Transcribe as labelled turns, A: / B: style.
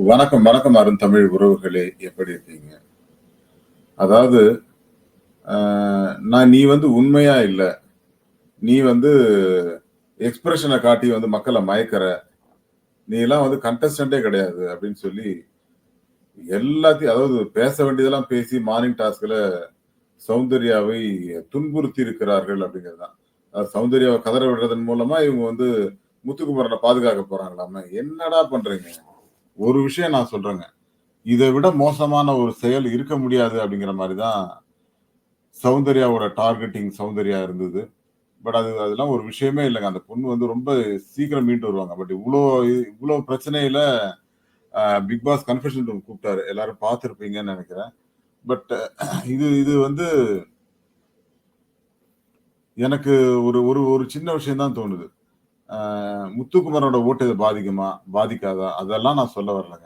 A: வணக்கம், வணக்கம் அருந்தமிழ் உறவுகளே! எப்படி இருக்கீங்க? அதாவது, அ நீ வந்து உண்மையா இல்ல. நீ வந்து எக்ஸ்பிரஷன காட்டி வந்து மக்கள மயக்குற. நீலாம் வந்து கண்டஸ்டன்ட்டே கிடையாது அப்படின்னு சொல்லி, எல்லாத்தையும் அதாவது பேச வேண்டியதெல்லாம் பேசி மார்னிங் டாஸ்க்ல சௌந்தர்யாவை துன்புறுத்தி இருக்கிறார்கள் அப்படிங்கிறது தான். சௌந்தர்யாவ கதற விடுறதன் மூலமா இவங்க வந்து முத்துக்குமரன பாதுகாக்க போறாங்களாமே! என்னடா பண்றீங்க? ஒரு விஷயம் நான் சொல்றேங்க. இத விட மோசமான ஒரு செயல் இருக்க முடியாது அப்படிங்கிற மாரி தான் சௌந்தர்யாவோட டார்கெட்டிங் சௌந்தர்யா இருந்தது. பட் அதெல்லாம் ஒரு விஷயமே இல்லங்க. அந்த பொண்ணு வந்து ரொம்ப சீக்கிரம் மீண்டு வருவாங்க. பட் இவ்ளோ பிரச்சனையில பிக் பாஸ் கன்ஃபெஷன் ரூம் கூப்ட்டாரு. எல்லாரும் பார்த்திருப்பீங்கன்னு நெனைக்கிறேன். பட் இது இது வந்து எனக்கு ஒரு ஒரு ஒரு சின்ன விஷயம் தான் தோணுது. முத்துக்குமரனோட ஓட்டு இத பாதிக்குமா? பாதிக்காதா? அதெல்லாம் நான் சொல்ல வரலங்க.